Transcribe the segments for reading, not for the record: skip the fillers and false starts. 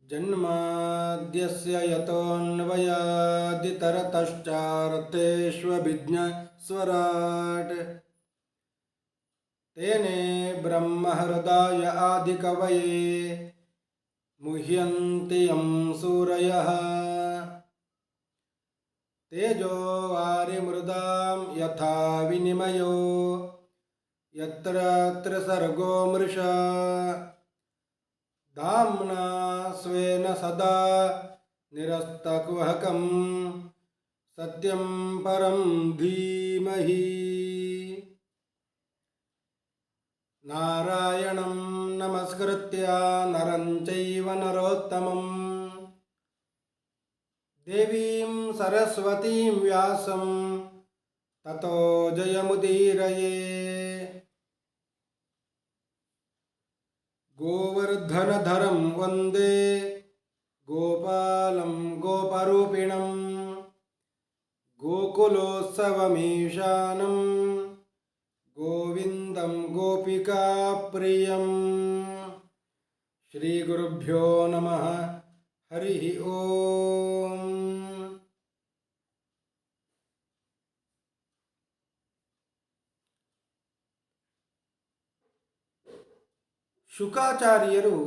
ಜನ್ಮಾದ್ಯಸ್ಯ ಯತೋನ್ವಯಾದಿತರತಶ್ಚಾರ್ಥೇಷ್ವಭಿಜ್ಞಸ್ವರಾಟ್ ತೇನೇ ಬ್ರಹ್ಮಹೃದಯ ಆದಿಕವಯೇ ಮುಹ್ಯಂತಿ M ಸೂರಯಃ ತೇಜೋ ವಾರಿಮೃದಾಂ ಯಥಾ ವಿನಿಮಯೋ ಯತ್ರ ತ್ರಿಸರ್ಗೋ ಮೃಷಾ ಧಾಮ್ನಾ ಸ್ವೇನ ಸದಾ ನಿರಸ್ತಕುಹಕಂ ಸತ್ಯಂ ಪರಂ ಧೀಮಹಿ. ನಾರಾಯಣಂ ನಮಸ್ಕೃತ್ಯ ನರಂ ಚೈವ ನರೋತ್ತಮಂ ದೇವೀಂ ಸರಸ್ವತೀಂ ವ್ಯಾಸಂ ತತೋ ಜಯಮುದೀರಯೇ. ಗೋವರ್ಧನಧರಂ ವಂದೇ ಗೋಪಾಲಂ ಗೋಪರೂಪಿಣಂ ಗೋಕುಲೋತ್ಸವಮೀಶಾನಂ ಗೋವಿಂದಂ ಗೋಪಿಕಾಪ್ರಿಯಂ. ಶ್ರೀಗುರುಭ್ಯೋ ನಮಃ. ಹರಿ ಓಂ. ಶುಕಾಚಾರ್ಯರು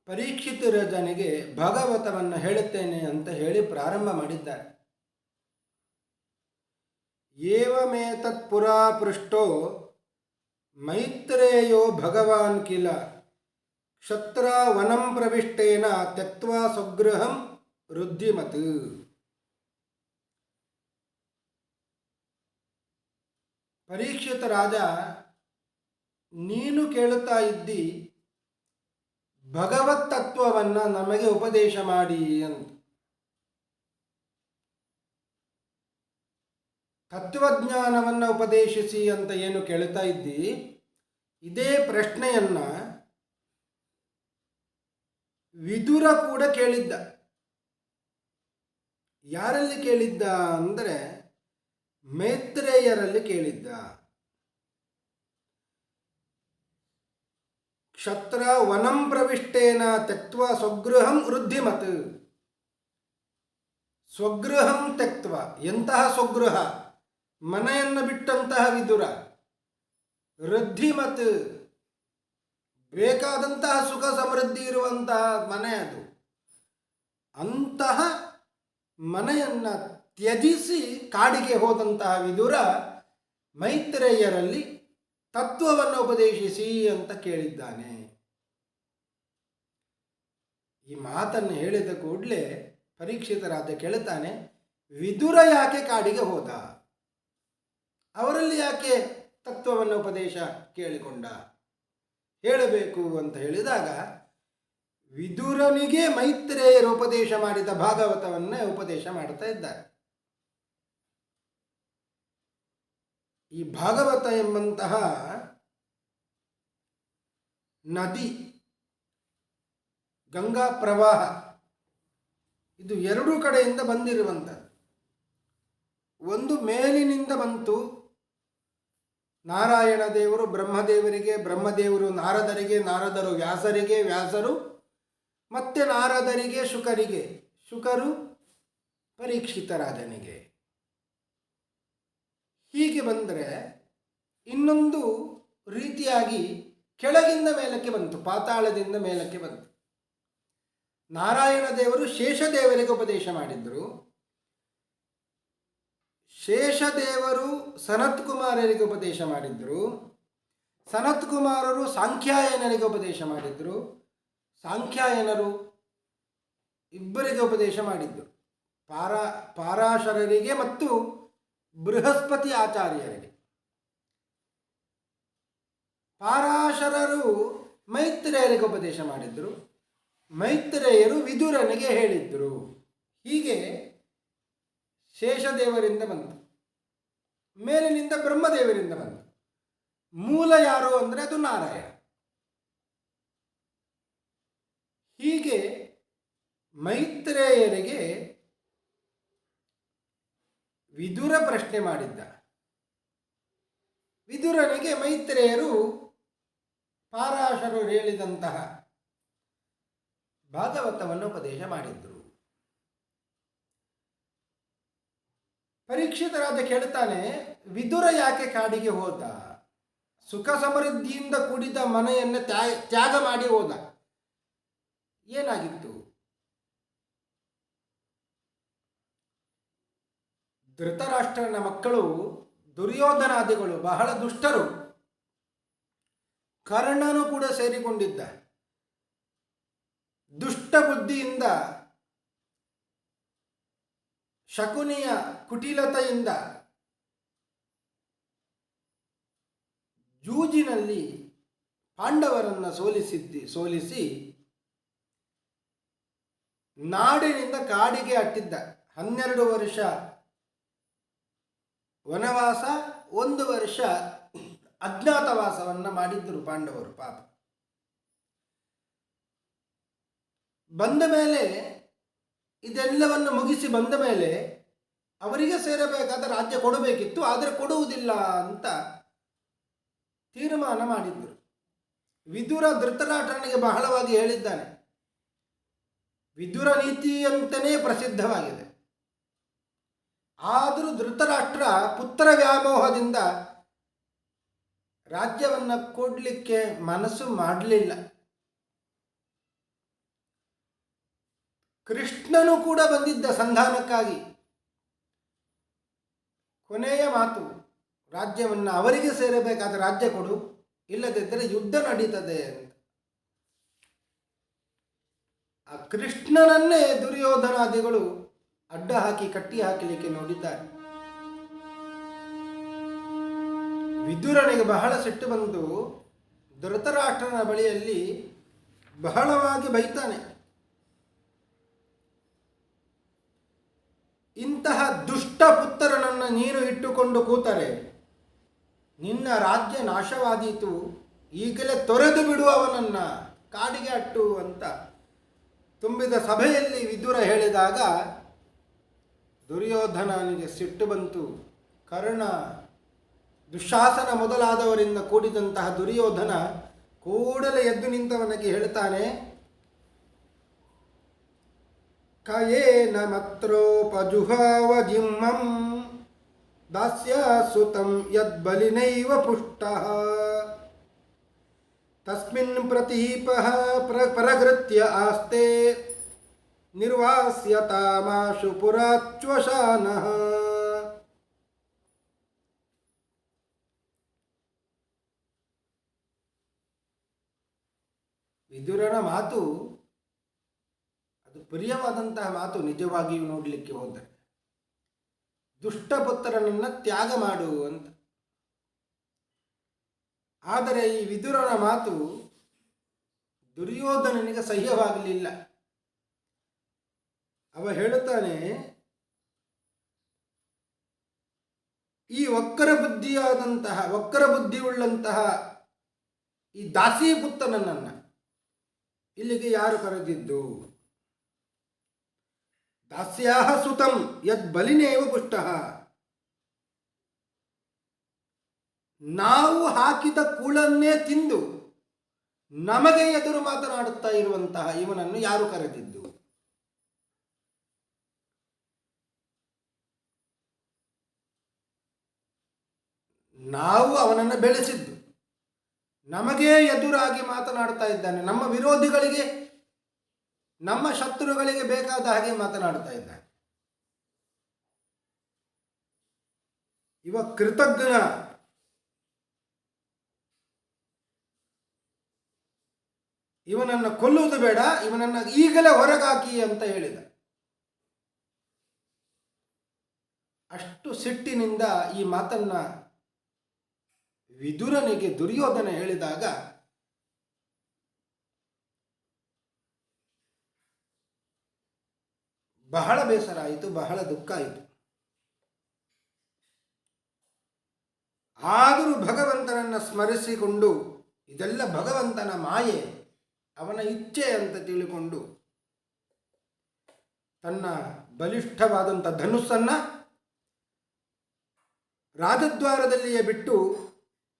ಪರೀಕ್ಷಿತ ರಾಜನಿಗೆ ಭಾಗವತವನ್ನು ಹೇಳುತ್ತೇನೆ ಅಂತ ಹೇಳಿ ಪ್ರಾರಂಭ ಮಾಡಿದ್ದಾರೆ. ಏವಮೇತತ್ ಪುರಾ ಪೃಷ್ಟೋ ಮೈತ್ರೇಯೋ ಭಗವಾನ್ ಕಿಲ ಕ್ಷತ್ರ ವನಂ ಪ್ರವಿಷ್ಟೇನ ತ್ಯಕ್ತ್ವಾ ಸ್ವಗೃಹಂ ವೃದ್ಧಿಮತ್. ಪರೀಕ್ಷಿತ ರಾಜ, ನೀನು ಕೇಳುತ್ತಾ ಇದ್ದಿ ಭಗವತ್ ತತ್ವವನ್ನು ನಮಗೆ ಉಪದೇಶ ಮಾಡಿ ಅಂತ. ತತ್ವಜ್ಞಾನವನ್ನು ಉಪದೇಶಿಸಿ ಅಂತ ಏನು ಕೇಳುತ್ತಾ ಇದ್ದಿ, ಇದೇ ಪ್ರಶ್ನೆಯನ್ನ ವಿದುರ ಕೂಡ ಕೇಳಿದ್ದ. ಯಾರಲ್ಲಿ ಕೇಳಿದ್ದ ಅಂದರೆ ಮೈತ್ರೇಯರಲ್ಲಿ ಕೇಳಿದ್ದ. ಕ್ಷತ್ರ ವನಂ ಪ್ರವಿಷ್ಟೇನ ತ್ಯಕ್ತ್ವ ಸ್ವಗೃಹಂ ವೃದ್ಧಿಮತ್. ಸ್ವಗೃಹಂ ತ್ಯಕ್ತ್ವ, ಎಂತಹ ಸ್ವಗೃಹ, ಮನೆಯನ್ನು ಬಿಟ್ಟಂತಹ ವಿದುರ. ವೃದ್ಧಿಮತ್, ಬೇಕಾದಂತಹ ಸುಖ ಸಮೃದ್ಧಿ ಇರುವಂತಹ ಮನೆ ಅದು. ಅಂತಹ ಮನೆಯನ್ನು ತ್ಯಜಿಸಿ ಕಾಡಿಗೆ ಹೋದಂತಹ ವಿದುರ ಮೈತ್ರೇಯರಲ್ಲಿ ತತ್ವವನ್ನು ಉಪದೇಶಿಸಿ ಅಂತ ಕೇಳಿದ್ದಾನೆ. ಈ ಮಾತನ್ನು ಹೇಳಿದ ಕೂಡಲೇ ಪರೀಕ್ಷಿತ ರಾಜ ಕೇಳುತ್ತಾನೆ, ವಿದುರ ಯಾಕೆ ಕಾಡಿಗೆ ಹೋದ? ಅವರಲ್ಲಿ ಯಾಕೆ ತತ್ವವನ್ನು ಉಪದೇಶ ಕೇಳಿಕೊಂಡ? ಹೇಳಬೇಕು ಅಂತ ಹೇಳಿದಾಗ ವಿದುರನಿಗೆ ಮೈತ್ರೇಯರು ಉಪದೇಶ ಮಾಡಿದ ಭಾಗವತವನ್ನೇ ಉಪದೇಶ ಮಾಡ್ತಾ ಇದ್ದಾರೆ. ಈ ಭಾಗವತ ಎಂಬಂತಹ ನದಿ, ಗಂಗಾ ಪ್ರವಾಹ, ಇದು ಎರಡೂ ಕಡೆಯಿಂದ ಬಂದಿರುವಂಥದ್ದು. ಒಂದು ಮೇಲಿನಿಂದ ಬಂತು, ನಾರಾಯಣ ದೇವರು ಬ್ರಹ್ಮದೇವರಿಗೆ, ಬ್ರಹ್ಮದೇವರು ನಾರದರಿಗೆ, ನಾರದರು ವ್ಯಾಸರಿಗೆ, ವ್ಯಾಸರು ಮತ್ತೆ ನಾರದರಿಗೆ, ಶುಕರಿಗೆ, ಶುಕರು ಪರೀಕ್ಷಿತ ರಾಜನಿಗೆ. ಹೀಗೆ ಬಂದರೆ ಇನ್ನೊಂದು ರೀತಿಯಾಗಿ ಕೆಳಗಿಂದ ಮೇಲಕ್ಕೆ ಬಂತು, ಪಾತಾಳದಿಂದ ಮೇಲಕ್ಕೆ ಬಂತು. ನಾರಾಯಣ ದೇವರು ಶೇಷದೇವರಿಗೆ ಉಪದೇಶ ಮಾಡಿದ್ರು. ಶೇಷದೇವರು ಸನತ್ ಕುಮಾರರಿಗೆ ಉಪದೇಶ ಮಾಡಿದ್ರು. ಸನತ್ ಕುಮಾರರು ಸಾಂಖ್ಯಾಯನರಿಗೆ ಉಪದೇಶ ಮಾಡಿದ್ರು. ಸಾಂಖ್ಯಾಯನರು ಇಬ್ಬರಿಗೆ ಉಪದೇಶ ಮಾಡಿದ್ರು, ಪಾರಾಶರರಿಗೆ ಮತ್ತು ಬೃಹಸ್ಪತಿ ಆಚಾರ್ಯರಿಗೆ. ಪಾರಾಶರರು ಮೈತ್ರೇಯರಿಗೆ ಉಪದೇಶ ಮಾಡಿದ್ರು, ಮೈತ್ರೇಯರು ವಿದುರನಿಗೆ ಹೇಳಿದ್ರು. ಹೀಗೆ ಶೇಷದೇವರಿಂದ ಬಂತು, ಮೇಲಿನಿಂದ ಬ್ರಹ್ಮದೇವರಿಂದ ಬಂತು. ಮೂಲ ಯಾರು ಅಂದರೆ ಅದು ನಾರಾಯಣ. ಹೀಗೆ ಮೈತ್ರೇಯರಿಗೆ ವಿದುರ ಪ್ರಶ್ನೆ ಮಾಡಿದ್ದ. ವಿದುರನಿಗೆ ಮೈತ್ರೇಯರು ಪಾರಾಶರರು ಹೇಳಿದಂತಹ ಭಾಗವತವನ್ನು ಉಪದೇಶ ಮಾಡಿದ್ರು. ಪರೀಕ್ಷಿತ ರಾಜ ಕೇಳ್ತಾನೆ, ವಿದುರ ಯಾಕೆ ಕಾಡಿಗೆ ಹೋದ? ಸುಖ ಸಮೃದ್ಧಿಯಿಂದ ಕೂಡಿದ ಮನೆಯನ್ನು ತ್ಯಾಗ ಮಾಡಿ ಹೋದ, ಏನಾಗಿತ್ತು? ಧೃತರಾಷ್ಟ್ರನ ಮಕ್ಕಳು ದುರ್ಯೋಧನಾದಿಗಳು ಬಹಳ ದುಷ್ಟರು. ಕರ್ಣನು ಕೂಡ ಸೇರಿಕೊಂಡಿದ್ದ. ದುಷ್ಟ ಬುದ್ಧಿಯಿಂದ, ಶಕುನಿಯ ಕುಟಿಲತೆಯಿಂದ ಜೂಜಿನಲ್ಲಿ ಪಾಂಡವರನ್ನು ಸೋಲಿಸಿ ನಾಡಿನಿಂದ ಕಾಡಿಗೆ ಅಟ್ಟಿದ್ದ. 12 ವರ್ಷ ವನವಾಸ, 1 ವರ್ಷ ಅಜ್ಞಾತವಾಸವನ್ನು ಮಾಡಿದ್ದರು ಪಾಂಡವರು. ಪಾಪ ಬಂದ ಮೇಲೆ, ಇದೆಲ್ಲವನ್ನು ಮುಗಿಸಿ ಬಂದ ಮೇಲೆ ಅವರಿಗೆ ಸೇರಬೇಕಾದ ರಾಜ್ಯ ಕೊಡಬೇಕಿತ್ತು, ಆದರೆ ಕೊಡುವುದಿಲ್ಲ ಅಂತ ತೀರ್ಮಾನ ಮಾಡಿದ್ದರು. ವಿದುರ ಧೃತರಾಷ್ಟ್ರನಿಗೆ ಬಹಳವಾಗಿ ಹೇಳಿದ್ದಾನೆ. ವಿದುರ ನೀತಿ ಅಂತಲೇ ಪ್ರಸಿದ್ಧವಾಗಿದೆ. ಆದರೂ ಧೃತರಾಷ್ಟ್ರ ಪುತ್ರ ವ್ಯಾಮೋಹದಿಂದ ರಾಜ್ಯವನ್ನು ಕೊಡಲಿಕ್ಕೆ ಮನಸ್ಸು ಮಾಡಲಿಲ್ಲ. ಕೃಷ್ಣನು ಕೂಡ ಬಂದಿದ್ದ ಸಂಧಾನಕ್ಕಾಗಿ. ಕೊನೆಯ ಮಾತು, ರಾಜ್ಯವನ್ನು ಅವರಿಗೆ ಸೇರಬೇಕಾದ ರಾಜ್ಯ ಕೊಡು, ಇಲ್ಲದಿದ್ದರೆ ಯುದ್ಧ ನಡೀತದೆ ಅಂತ. ಆ ಕೃಷ್ಣನನ್ನೇ ದುರ್ಯೋಧನಾದಿಗಳು ಅಡ್ಡ ಹಾಕಿ ಕಟ್ಟಿ ಹಾಕಲಿಕ್ಕೆ ನೋಡಿದ್ದಾರೆ. ವಿದುರನಿಗೆ ಬಹಳ ಸಿಟ್ಟು ಬಂದು ಧೃತರಾಷ್ಟ್ರನ ಬಳಿಯಲ್ಲಿ ಬಹಳವಾಗಿ ಬೈತಾನೆ. ಇಂತಹ ದುಷ್ಟ ಪುತ್ರನನ್ನು ನೀನು ಇಟ್ಟುಕೊಂಡು ಕೂತರೆ ನಿನ್ನ ರಾಜ್ಯ ನಾಶವಾದೀತು, ಈಗಲೇ ತೊರೆದು ಬಿಡು ಅವನನ್ನು, ಕಾಡಿಗೆ ಅಟ್ಟು ಅಂತ ತುಂಬಿದ ಸಭೆಯಲ್ಲಿ ವಿದುರ ಹೇಳಿದಾಗ ದುರ್ಯೋಧನನಿಗೆ ಸಿಟ್ಟು ಬಂತು. ಕರ್ಣ, ದುಶಾಸನ ಮೊದಲಾದವರಿಂದ ಕೂಡಿದಂತಹ ದುರ್ಯೋಧನ ಕೂಡಲೇ ಎದ್ದು ನಿಂತವನಿಗೆ ಹೇಳ್ತಾನೆ, ಕಯೇನ ಮತ್ರೋಪಜುಹಾವ ಜಿಮ್ಮಂ ದಾಸ್ಯಸುತಂ ಯದ್ಬಲಿನೈವ ಪುಷ್ಟಃ ತಸ್ಮಿನ್ ಪ್ರತೀಪಃ ಪರಗೃತ್ಯ ಆಸ್ತೆ ನಿರ್ವಾಸ್ಯತಾಮಾಶು ಪುರಾಚ್ವಶಾನಃ. ವಿದುರನ ಮಾತು ಅದು ಪ್ರಿಯವಾದಂತಹ ಮಾತು. ನಿಜವಾಗಿಯೂ ನೋಡಲಿಕ್ಕೆ ಹೋದರೆ ದುಷ್ಟಪುತ್ರನನ್ನು ತ್ಯಾಗ ಮಾಡು ಅಂತ. ಆದರೆ ಈ ವಿದುರನ ಮಾತು ದುರ್ಯೋಧನನಿಗೆ ಸಹ್ಯವಾಗಲಿಲ್ಲ. ಅವ ಹೇಳುತ್ತಾನೆ, ಈ ವಕ್ರ ಬುದ್ಧಿಯುಳ್ಳಂತಹ ಈ ದಾಸೀಪುತ್ರನನ್ನು ಇಲ್ಲಿಗೆ ಯಾರು ಕರೆದಿದ್ದು? ದಾಸ್ಯಾಹ ಸುತಂ ಯದ್ ಬಲಿನೇವ ಪುಷ್ಟಃ. ನಾವು ಹಾಕಿದ ಕೂಳನ್ನೇ ತಿಂದು ನಮಗೆ ಎದುರು ಮಾತನಾಡುತ್ತಾ ಇರುವಂತಹ ಇವನನ್ನು ಯಾರು ಕರೆದಿದ್ದು? ನಾವು ಅವನನ್ನು ಬೆಳೆಸಿದ್ದು, ನಮಗೇ ಎದುರಾಗಿ ಮಾತನಾಡ್ತಾ ಇದ್ದಾನೆ. ನಮ್ಮ ವಿರೋಧಿಗಳಿಗೆ, ನಮ್ಮ ಶತ್ರುಗಳಿಗೆ ಬೇಕಾದ ಹಾಗೆ ಮಾತನಾಡ್ತಾ ಇದ್ದಾನೆ. ಇವ ಕೃತಜ್ಞ. ಇವನನ್ನು ಕೊಲ್ಲುವುದು ಬೇಡ, ಇವನನ್ನು ಈಗಲೇ ಹೊರಗಾಕಿ ಅಂತ ಹೇಳಿದ. ಅಷ್ಟು ಸಿಟ್ಟಿನಿಂದ ಈ ಮಾತನ್ನ ವಿದುರನಿಗೆ ದುರ್ಯೋಧನ ಹೇಳಿದಾಗ ಬಹಳ ಬೇಸರ ಆಯಿತು, ಬಹಳ ದುಃಖ ಆಯಿತು. ಆದರೂ ಭಗವಂತನನ್ನು ಸ್ಮರಿಸಿಕೊಂಡು ಇದೆಲ್ಲ ಭಗವಂತನ ಮಾಯೆ, ಅವನ ಇಚ್ಛೆ ಅಂತ ತಿಳಿಕೊಂಡು ತನ್ನ ಬಲಿಷ್ಠವಾದಂಥ ಧನುಸ್ಸನ್ನು ರಾಜದ್ವಾರದಲ್ಲಿಯೇ ಬಿಟ್ಟು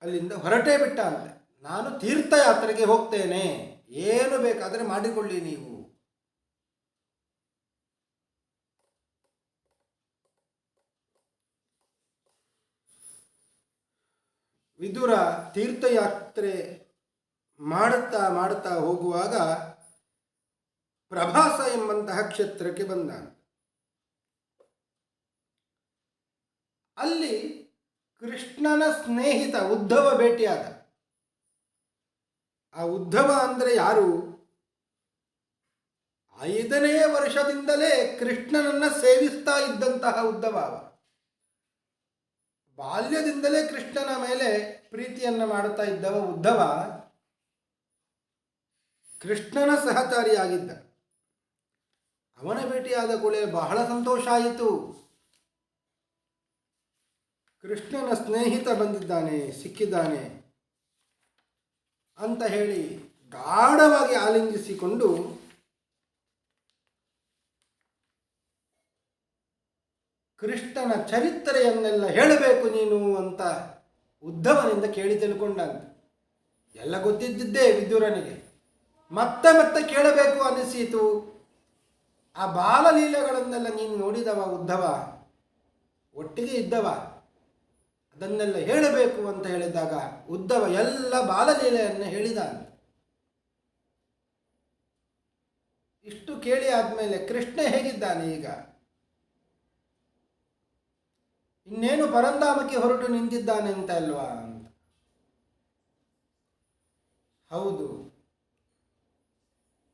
ಅಲ್ಲಿಂದ ಹೊರಟೇ ಬಿಟ್ಟ ಅಂತೆ. ನಾನು ತೀರ್ಥಯಾತ್ರೆಗೆ ಹೋಗ್ತೇನೆ, ಏನು ಬೇಕಾದರೆ ಮಾಡಿಕೊಳ್ಳಿ ನೀವು ವಿದುರ ತೀರ್ಥಯಾತ್ರೆ ಮಾಡುತ್ತಾ ಮಾಡುತ್ತಾ ಹೋಗುವಾಗ ಪ್ರಭಾಸ ಎಂಬಂತಹ ಕ್ಷೇತ್ರಕ್ಕೆ ಬಂದ. ಅಲ್ಲಿ ಕೃಷ್ಣನ ಸ್ನೇಹಿತ ಉದ್ಧವ ಭೇಟಿಯಾದ. ಆ ಉದ್ಧವ ಅಂದರೆ ಯಾರು? 5ನೇ ವರ್ಷದಿಂದಲೇ ಕೃಷ್ಣನನ್ನ ಸೇವಿಸ್ತಾ ಇದ್ದಂತಹ ಉದ್ಧವ. ಬಾಲ್ಯದಿಂದಲೇ ಕೃಷ್ಣನ ಮೇಲೆ ಪ್ರೀತಿಯನ್ನ ಮಾಡುತ್ತಾ ಇದ್ದವ ಉದ್ಧವ ಕೃಷ್ಣನ ಸಹಚಾರಿಯಾಗಿದ್ದ. ಅವನ ಭೇಟಿಯಾದ ಕೂಡಲೇ ಬಹಳ ಸಂತೋಷ ಆಯಿತು. ಕೃಷ್ಣನ ಸ್ನೇಹಿತ ಬಂದಿದ್ದಾನೆ, ಸಿಕ್ಕಿದ್ದಾನೆ ಅಂತ ಹೇಳಿ ಗಾಢವಾಗಿ ಆಲಿಂಗಿಸಿಕೊಂಡು ಕೃಷ್ಣನ ಚರಿತ್ರೆಯನ್ನೆಲ್ಲ ಹೇಳಬೇಕು ನೀನು ಅಂತ ಉದ್ಧವನಿಂದ ಕೇಳಿ ತಿಳ್ಕೊಂಡಂತೆ. ಎಲ್ಲ ಗೊತ್ತಿದ್ದಿದ್ದೇ ವಿದುರನಿಗೆ, ಮತ್ತೆ ಮತ್ತೆ ಕೇಳಬೇಕು ಅನಿಸಿತು. ಆ ಬಾಲಲೀಲೆಗಳನ್ನೆಲ್ಲ ನೀನು ನೋಡಿದವ ಉದ್ಧವ, ಒಟ್ಟಿಗೆ ಇದ್ದವ, ಅದನ್ನೆಲ್ಲ ಹೇಳಬೇಕು ಅಂತ ಹೇಳಿದಾಗ ಉದ್ಧವ ಎಲ್ಲ ಬಾಲಲೀಲೆಯನ್ನು ಹೇಳಿದ. ಇಷ್ಟು ಕೇಳಿ ಆದಮೇಲೆ ಕೃಷ್ಣ ಹೇಗಿದ್ದಾನೆ ಈಗ? ಇನ್ನೇನು ಪರಂಧಾಮಕ್ಕೆ ಹೊರಟು ನಿಂತಿದ್ದಾನೆ ಅಂತ ಅಲ್ವಾ ಅಂತ. ಹೌದು.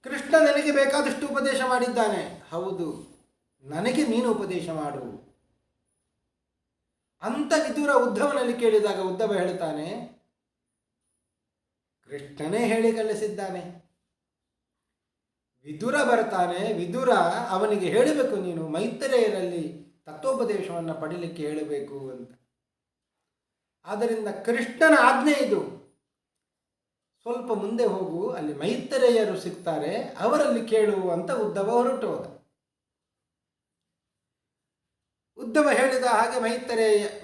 ಕೃಷ್ಣ ನನಗೆ ಬೇಕಾದಷ್ಟು ಉಪದೇಶ ಮಾಡಿದ್ದಾನೆ. ಹೌದು, ನನಗೆ ನೀನು ಉಪದೇಶ ಮಾಡು ಅಂತ ವಿದುರ ಉದ್ಧವನಲ್ಲಿ ಕೇಳಿದಾಗ ಉದ್ಧವ ಹೇಳ್ತಾನೆ, ಕೃಷ್ಣನೇ ಹೇಳಿ ಕಳಿಸಿದ್ದಾನೆ. ವಿದುರ ಬರ್ತಾನೆ, ವಿದುರ ಅವನಿಗೆ ಹೇಳಬೇಕು ನೀನು ಮೈತ್ರೇಯರಲ್ಲಿ ತತ್ವೋಪದೇಶವನ್ನು ಪಡೀಲಿಕ್ಕೆ ಹೇಳಬೇಕು ಅಂತ. ಆದ್ದರಿಂದ ಕೃಷ್ಣನ ಆಜ್ಞೆ ಇದು, ಸ್ವಲ್ಪ ಮುಂದೆ ಹೋಗು, ಅಲ್ಲಿ ಮೈತ್ರೇಯರು ಸಿಗ್ತಾರೆ, ಅವರಲ್ಲಿ ಕೇಳು ಅಂತ ಉದ್ಧವ ಹೊರಟು ಹೋದ. ಉದ್ಧವ ಹೇಳಿದ ಹಾಗೆ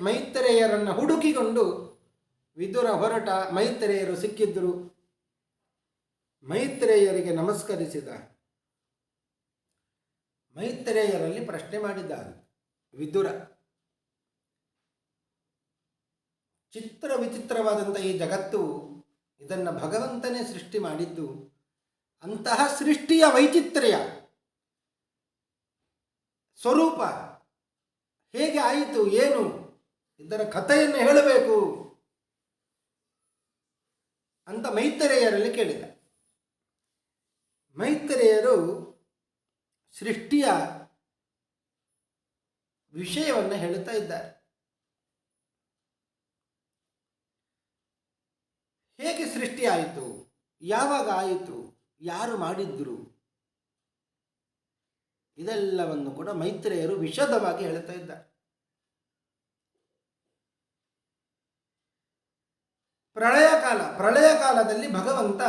ಮೈತ್ರೇಯರನ್ನು ಹುಡುಕಿಕೊಂಡು ವಿದುರ ಹೊರಟ. ಮೈತ್ರೇಯರು ಸಿಕ್ಕಿದ್ರು. ಮೈತ್ರೇಯರಿಗೆ ನಮಸ್ಕರಿಸಿದ. ಮೈತ್ರೇಯರಲ್ಲಿ ಪ್ರಶ್ನೆ ಮಾಡಿದ ವಿದುರ. ವಿಚಿತ್ರವಾದಂಥ ಈ ಜಗತ್ತು, ಇದನ್ನು ಭಗವಂತನೇ ಸೃಷ್ಟಿ ಮಾಡಿದ್ದು. ಅಂತಹ ಸೃಷ್ಟಿಯ ವೈಚಿತ್ರ್ಯ ಸ್ವರೂಪ ಹೇಗೆ ಆಯಿತು, ಏನು ಇದರ ಕಥೆಯನ್ನು ಹೇಳಬೇಕು ಅಂತ ಮೈತ್ರೇಯರಲ್ಲಿ ಕೇಳಿದ. ಮೈತ್ರೇಯರು ಸೃಷ್ಟಿಯ ವಿಷಯವನ್ನು ಹೇಳುತ್ತಾ ಇದ್ದಾರೆ. ಹೇಗೆ ಸೃಷ್ಟಿ ಆಯಿತು, ಯಾವಾಗ ಆಯಿತು, ಯಾರು ಮಾಡಿದ್ರು, ಇದೆಲ್ಲವನ್ನು ಕೂಡ ಮೈತ್ರೇಯರು ವಿಶದವಾಗಿ ಹೇಳ್ತಾ ಇದ್ದಾರೆ. ಪ್ರಳಯ ಕಾಲದಲ್ಲಿ ಭಗವಂತ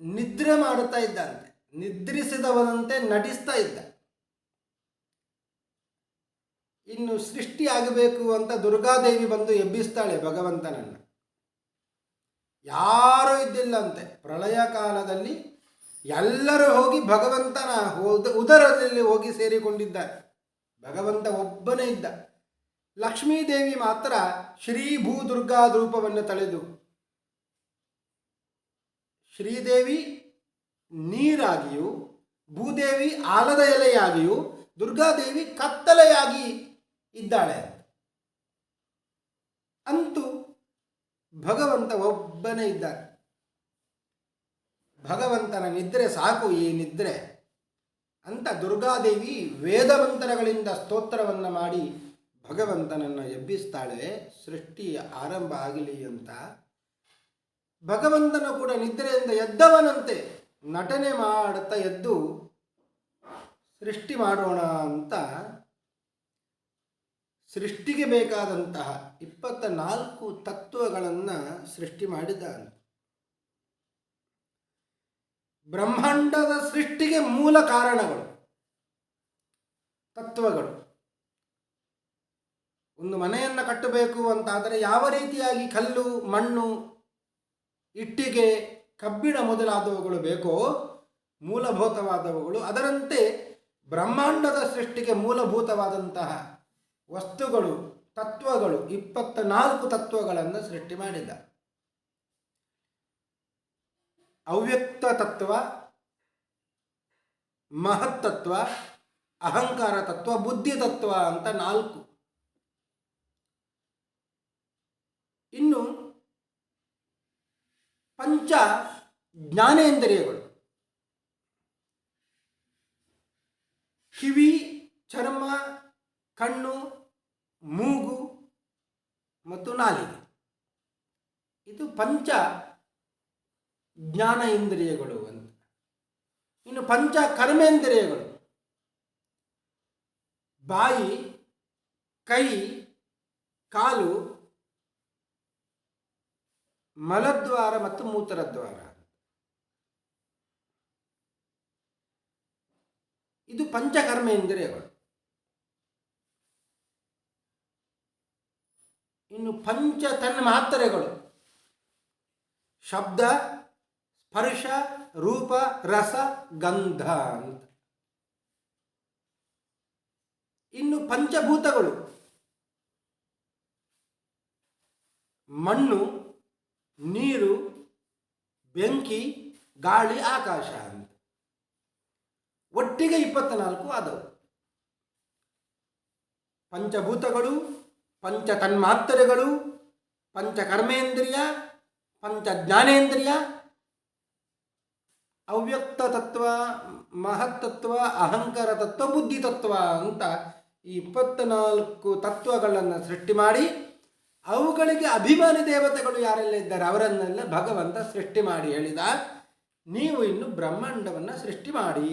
ನಿದ್ರೆ ಮಾಡುತ್ತಾ ಇದ್ದಂತೆ, ನಿದ್ರಿಸಿದವನಂತೆ ನಟಿಸ್ತಾ ಇದ್ದ. ಇನ್ನು ಸೃಷ್ಟಿ ಆಗಬೇಕು ಅಂತ ದುರ್ಗಾದೇವಿ ಬಂದು ಎಬ್ಬಿಸ್ತಾಳೆ ಭಗವಂತನನ್ನು. ಯಾರೂ ಇದ್ದಿಲ್ಲಂತೆ ಪ್ರಳಯ ಕಾಲದಲ್ಲಿ. ಎಲ್ಲರೂ ಹೋಗಿ ಭಗವಂತನ ಉದರದಲ್ಲಿ ಹೋಗಿ ಸೇರಿಕೊಂಡಿದ್ದಾರೆ. ಭಗವಂತ ಒಬ್ಬನೇ ಇದ್ದ. ಲಕ್ಷ್ಮೀದೇವಿ ಮಾತ್ರ ಶ್ರೀ ಭೂ ದುರ್ಗಾ ರೂಪವನ್ನು ತಳೆದು, ಶ್ರೀದೇವಿ ನೀರಾಗಿಯೂ, ಭೂದೇವಿ ಆಲದ ಎಲೆಯಾಗಿಯೂ, ದುರ್ಗಾದೇವಿ ಕತ್ತಲೆಯಾಗಿ ಇದ್ದಾಳೆ. ಅಂತೂ ಭಗವಂತ ಒಬ್ಬನೇ ಇದ್ದಾನೆ. ಭಗವಂತನ ನಿದ್ರೆ ಸಾಕು, ಈ ನಿದ್ರೆ ಅಂತ ದುರ್ಗಾದೇವಿ ವೇದಮಂತ್ರಗಳಿಂದ ಸ್ತೋತ್ರವನ್ನು ಮಾಡಿ ಭಗವಂತನನ್ನು ಎಬ್ಬಿಸ್ತಾಳೆ, ಸೃಷ್ಟಿ ಆರಂಭ ಆಗಲಿ ಅಂತ. ಭಗವಂತನು ಕೂಡ ನಿದ್ರೆಯಿಂದ ಎದ್ದವನಂತೆ ನಟನೆ ಮಾಡುತ್ತಾ ಎದ್ದು ಸೃಷ್ಟಿ ಮಾಡೋಣ ಅಂತ ಸೃಷ್ಟಿಗೆ ಬೇಕಾದಂತಹ 24 ತತ್ವಗಳನ್ನು ಸೃಷ್ಟಿ ಮಾಡಿದ್ದಾನೆ. ಬ್ರಹ್ಮಾಂಡದ ಸೃಷ್ಟಿಗೆ ಮೂಲ ಕಾರಣಗಳು ತತ್ವಗಳು. ಒಂದು ಮನೆಯನ್ನು ಕಟ್ಟಬೇಕು ಅಂತಾದರೆ ಯಾವ ರೀತಿಯಾಗಿ ಕಲ್ಲು, ಮಣ್ಣು, ಇಟ್ಟಿಗೆ, ಕಬ್ಬಿಣ ಮೊದಲಾದವುಗಳು ಬೇಕೋ ಮೂಲಭೂತವಾದವುಗಳು, ಅದರಂತೆ ಬ್ರಹ್ಮಾಂಡದ ಸೃಷ್ಟಿಗೆ ಮೂಲಭೂತವಾದಂತಹ ವಸ್ತುಗಳು ತತ್ವಗಳು 24 ತತ್ವಗಳನ್ನು ಸೃಷ್ಟಿ ಮಾಡಿದ. ಅವ್ಯಕ್ತ ತತ್ವ, ಮಹತ್ತತ್ವ, ಅಹಂಕಾರ ತತ್ವ, ಬುದ್ಧಿ ತತ್ವ ಅಂತ 4. ಇನ್ನು ಪಂಚ ಜ್ಞಾನೇಂದ್ರಿಯಗಳು, ಕಿವಿ, ಚರ್ಮ, ಕಣ್ಣು, ಮೂಗು ಮತ್ತು ನಾಲಿಗೆ. ಇದು ಪಂಚ ಜ್ಞಾನ ಇಂದ್ರಿಯಗಳು ಅಂತ. ಇನ್ನು ಪಂಚ ಕರ್ಮೇಂದ್ರಿಯಗಳು, ಬಾಯಿ, ಕೈ, ಕಾಲು, ಮಲದ್ವಾರ ಮತ್ತು ಮೂತ್ರದ್ವಾರ. ಇದು ಪಂಚಕರ್ಮೇಂದ್ರಿಯಗಳು. ಇನ್ನು ಪಂಚ ತನ್ಮಾತ್ರೆಗಳು, ಶಬ್ದ, ಸ್ಪರ್ಶ, ರೂಪ, ರಸ, ಗಂಧ ಅಂತ. ಇನ್ನು ಪಂಚಭೂತಗಳು, ಮಣ್ಣು, ನೀರು, ಬೆಂಕಿ, ಗಾಳಿ, ಆಕಾಶ ಅಂತ. ಒಟ್ಟಿಗೆ 24 ಆದವು. ಪಂಚಭೂತಗಳು, ಪಂಚ ತನ್ಮಾತ್ರೆಗಳು, ಪಂಚ ಕರ್ಮೇಂದ್ರಿಯ, ಪಂಚ ಜ್ಞಾನೇಂದ್ರಿಯ, ಅವ್ಯಕ್ತ ತತ್ವ, ಮಹತ್ತತ್ವ, ಅಹಂಕಾರ ತತ್ವ, ಬುದ್ಧಿ ತತ್ವ ಅಂತ ಈ 24 ತತ್ವಗಳನ್ನು ಸೃಷ್ಟಿ ಮಾಡಿ ಅವುಗಳಿಗೆ ಅಭಿಮಾನಿ ದೇವತೆಗಳು ಯಾರೆಲ್ಲ ಇದ್ದಾರೆ ಅವರನ್ನೆಲ್ಲ ಭಗವಂತ ಸೃಷ್ಟಿ ಮಾಡಿ ಹೇಳಿದ, ನೀವು ಇನ್ನು ಬ್ರಹ್ಮಾಂಡವನ್ನು ಸೃಷ್ಟಿ ಮಾಡಿ.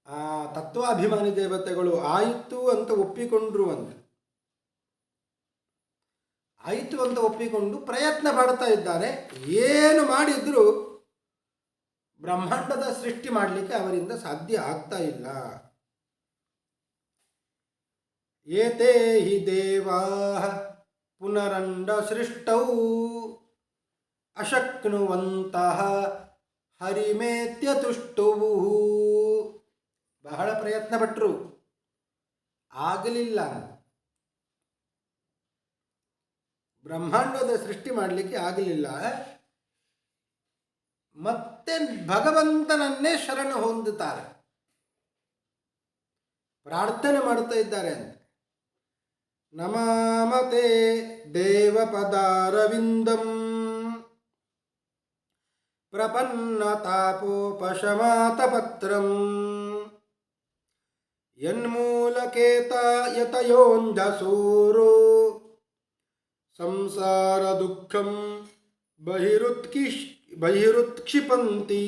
ಆ ತತ್ವಾಭಿಮಾನಿ ದೇವತೆಗಳು ಆಯಿತು ಅಂತ ಒಪ್ಪಿಕೊಂಡ್ರು ಅಂತ. ಆಯಿತು ಅಂತ ಒಪ್ಪಿಕೊಂಡು ಪ್ರಯತ್ನ ಪಡ್ತಾ ಇದ್ದಾರೆ. ಏನು ಮಾಡಿದ್ರು ಬ್ರಹ್ಮಾಂಡದ ಸೃಷ್ಟಿ ಮಾಡಲಿಕ್ಕೆ ಅವರಿಂದ ಸಾಧ್ಯ ಆಗ್ತಾ ಇಲ್ಲ. ಏತೇ ಹಿ ದೇವಾಃ ಪುನರಂಡ ಸೃಷ್ಟೌ ಅಶಕ್ನುವಂತಹ ಹರಿಮೇತ್ಯ ತುಷ್ಟುವು. ಬಹಳ ಪ್ರಯತ್ನ ಪಟ್ಟರು, ಆಗಲಿಲ್ಲ. ಬ್ರಹ್ಮಾಂಡದ ಸೃಷ್ಟಿ ಮಾಡಲಿಕ್ಕೆ ಆಗಲಿಲ್ಲ. ಮತ್ತೆ ಭಗವಂತನನ್ನೇ ಶರಣ ಹೊಂದುತ್ತಾರೆ, ಪ್ರಾರ್ಥನೆ ಮಾಡ್ತಾ ಇದ್ದಾರೆ ಅಂತ. ನಮಾಮತೆ ದೇವಪದಾರವಿಂದಂ ಪ್ರಪನ್ನ ತಾಪೋಪಶಮಾತಪತ್ರಂ ಯನ್ಮೂಲಕೇತ ಯತಯೋಂಜಸೂರೋ ಸಂಸಾರ ದುಃಖಂ ಬಹಿರುತ್ಕ್ಷಿಪಂತಿ.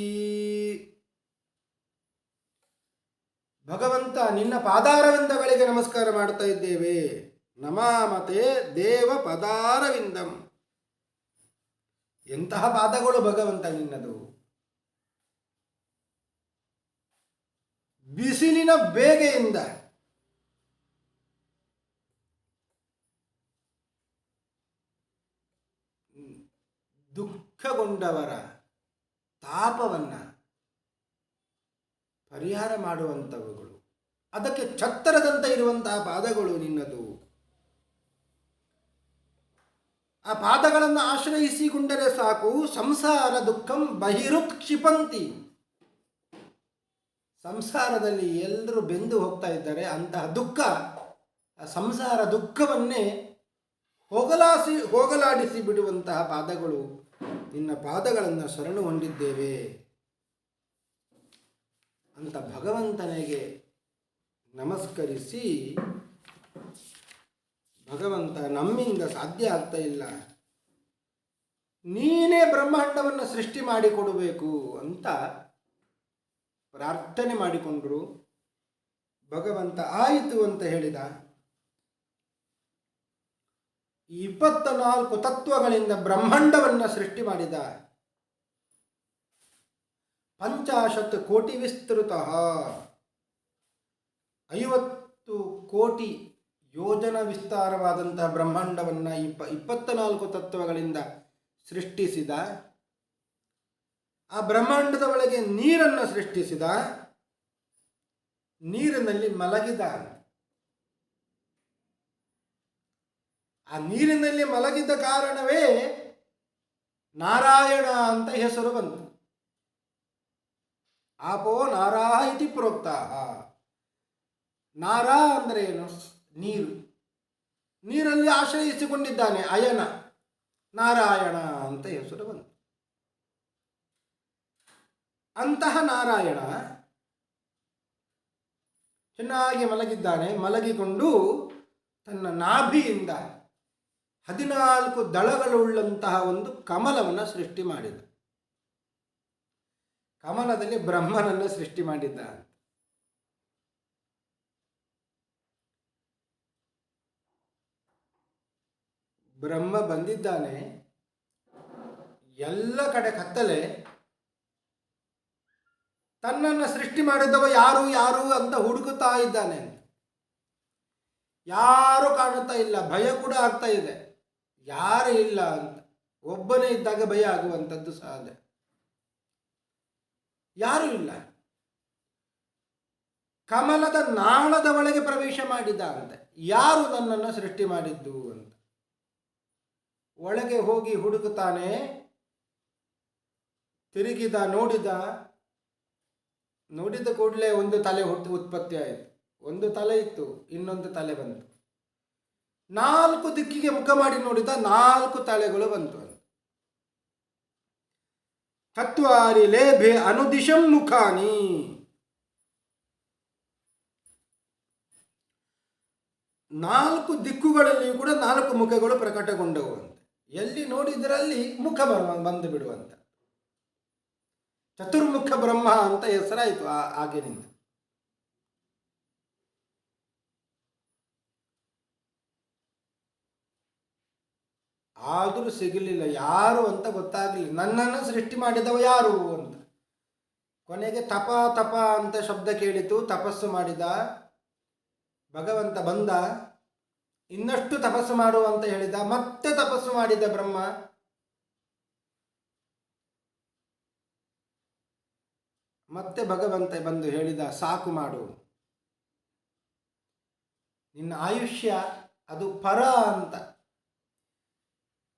ಭಗವಂತ, ನಿನ್ನ ಪಾದಾರವಿಂದಗಳಿಗೆ ನಮಸ್ಕಾರ ಮಾಡ್ತಾ ಇದ್ದೇವೆ. ನಮಾಮತೆ ದೇವ ಪದಾರವಿಂದಂ. ಎಂತಹ ಪಾದಗಳು ಭಗವಂತ ನಿನ್ನದು. ಬಿಸಿಲಿನ ಬೇಗೆಯಿಂದ ದುಃಖಗೊಂಡವರ ತಾಪವನ್ನು ಪರಿಹಾರ ಮಾಡುವಂಥವುಗಳು, ಅದಕ್ಕೆ ಛತ್ತರದಂತೆ ಇರುವಂತಹ ಪಾದಗಳು ನಿನ್ನದು. ಆ ಪಾದಗಳನ್ನು ಆಶ್ರಯಿಸಿಕೊಂಡರೆ ಸಾಕು, ಸಂಸಾರ ದುಃಖಂ ಬಹಿರುತ್ಕ್ಷಿಪಂತಿ. ಸಂಸಾರದಲ್ಲಿ ಎಲ್ಲರೂ ಬೆಂದು ಹೋಗ್ತಾ ಇದ್ದಾರೆ, ಅಂತಹ ದುಃಖ, ಸಂಸಾರ ದುಃಖವನ್ನೇ ಹೋಗಲಾಡಿಸಿ ಬಿಡುವಂತಹ ಪಾದಗಳು. ನಿನ್ನ ಪಾದಗಳನ್ನು ಶರಣು ಹೊಂದಿದ್ದೇವೆ ಅಂತ ಭಗವಂತನಿಗೆ ನಮಸ್ಕರಿಸಿ, ಭಗವಂತ, ನಮ್ಮಿಂದ ಸಾಧ್ಯ ಆಗ್ತಾ ಇಲ್ಲ, ನೀನೇ ಬ್ರಹ್ಮಾಂಡವನ್ನು ಸೃಷ್ಟಿ ಮಾಡಿಕೊಡಬೇಕು ಅಂತ ಪ್ರಾರ್ಥನೆ ಮಾಡಿಕೊಂಡ್ರು. ಭಗವಂತ ಆಯಿತು ಅಂತ ಹೇಳಿದ. 24 ತತ್ವಗಳಿಂದ ಬ್ರಹ್ಮಾಂಡವನ್ನು ಸೃಷ್ಟಿ ಮಾಡಿದ. 50 ಕೋಟಿ ವಿಸ್ತೃತ, 50 ಕೋಟಿ ಯೋಜನ ವಿಸ್ತಾರವಾದಂತಹ ಬ್ರಹ್ಮಾಂಡವನ್ನು 24 ತತ್ವಗಳಿಂದ ಸೃಷ್ಟಿಸಿದ. ಆ ಬ್ರಹ್ಮಾಂಡದ ಒಳಗೆ ನೀರನ್ನು ಸೃಷ್ಟಿಸಿದ. ನೀರಿನಲ್ಲಿ ಮಲಗಿದ. ಆ ನೀರಿನಲ್ಲಿ ಮಲಗಿದ್ದ ಕಾರಣವೇ ನಾರಾಯಣ ಅಂತ ಹೆಸರು ಬಂತು. ಆಪೋ ನಾರಾ ಇತಿ ಪ್ರೋಕ್ತ. ನಾರಾ ಅಂದರೆ ಏನು? ನೀರು. ನೀರಲ್ಲಿ ಆಶ್ರಯಿಸಿಕೊಂಡಿದ್ದಾನೆ ಅಯನ, ನಾರಾಯಣ ಅಂತ ಹೆಸರು ಬಂತು. ಅಂತಹ ನಾರಾಯಣ ಚೆನ್ನಾಗಿ ಮಲಗಿದ್ದಾನೆ. ಮಲಗಿಕೊಂಡು ತನ್ನ ನಾಭಿಯಿಂದ 14 ದಳಗಳುಳ್ಳಂತಹ ಒಂದು ಕಮಲವನ್ನು ಸೃಷ್ಟಿ ಮಾಡಿದ. ಕಮಲದಲ್ಲಿ ಬ್ರಹ್ಮನನ್ನು ಸೃಷ್ಟಿ ಮಾಡಿದ್ದ. ಬ್ರಹ್ಮ ಬಂದಿದ್ದಾನೆ, ಎಲ್ಲ ಕಡೆ ಕತ್ತಲೆ. ತನ್ನನ್ನು ಸೃಷ್ಟಿ ಮಾಡಿದವ ಯಾರು ಯಾರು ಅಂತ ಹುಡುಕುತ್ತಾ ಇದ್ದಾನೆ. ಯಾರು ಕಾಣುತ್ತಾ ಇಲ್ಲ, ಭಯ ಕೂಡ ಆಗ್ತಾ ಇದೆ. ಯಾರು ಇಲ್ಲ ಅಂತ. ಒಬ್ಬನೇ ಇದ್ದಾಗ ಭಯ ಆಗುವಂಥದ್ದು ಸಹಜ. ಯಾರು ಇಲ್ಲ. ಕಮಲದ ನಾಳದ ಒಳಗೆ ಪ್ರವೇಶ ಮಾಡಿದ ಅಂತ. ಯಾರು ನನ್ನನ್ನು ಸೃಷ್ಟಿ ಮಾಡಿದ್ದು ಅಂತ ಒಳಗೆ ಹೋಗಿ ಹುಡುಕುತ್ತಾನೆ. ತಿರುಗಿದ, ನೋಡಿದ ಕೂಡಲೇ ಒಂದು ತಲೆ ಉತ್ಪತ್ತಿ ಆಯಿತು. ಒಂದು ತಲೆ ಇತ್ತು, ಇನ್ನೊಂದು ತಲೆ ಬಂತು. 4 ದಿಕ್ಕಿಗೆ ಮುಖ ಮಾಡಿ ನೋಡಿದ, 4 ತಲೆಗಳು ಬಂತು. ಚತ್ವಾರಿ ಲೇಭೆ ಅನುದಿಶಂ ಮುಖಾನಿ. 4 ದಿಕ್ಕುಗಳಲ್ಲಿಯೂ ಕೂಡ 4 ಮುಖಗಳು ಪ್ರಕಟಗೊಂಡವು ಅಂತ. ಎಲ್ಲಿ ನೋಡಿದರಲ್ಲಿ ಮುಖ ಬಂದು ಬಿಡುವಂತ ಚತುರ್ಮುಖ ಬ್ರಹ್ಮ ಅಂತ ಹೆಸರಾಯಿತು ಆಗಿನಿಂದ. ಆದರೂ ಸಿಗಲಿಲ್ಲ, ಯಾರು ಅಂತ ಗೊತ್ತಾಗಲಿಲ್ಲ. ನನ್ನನ್ನು ಸೃಷ್ಟಿ ಮಾಡಿದವ ಯಾರು ಅಂತ. ಕೊನೆಗೆ ತಪ ತಪ ಅಂತ ಶಬ್ದ ಕೇಳಿತು. ತಪಸ್ಸು ಮಾಡಿದ ಭಗವಂತ. ಬಂದ, ಇನ್ನಷ್ಟು ತಪಸ್ಸು ಮಾಡು ಅಂತ ಹೇಳಿದ. ಮತ್ತೆ ತಪಸ್ಸು ಮಾಡಿದ ಬ್ರಹ್ಮ. ಮತ್ತೆ ಭಗವಂತ ಬಂದು ಹೇಳಿದ, ಸಾಕು ಮಾಡು, ನಿನ್ನ ಆಯುಷ್ಯ ಅದು ಪರ ಅಂತ.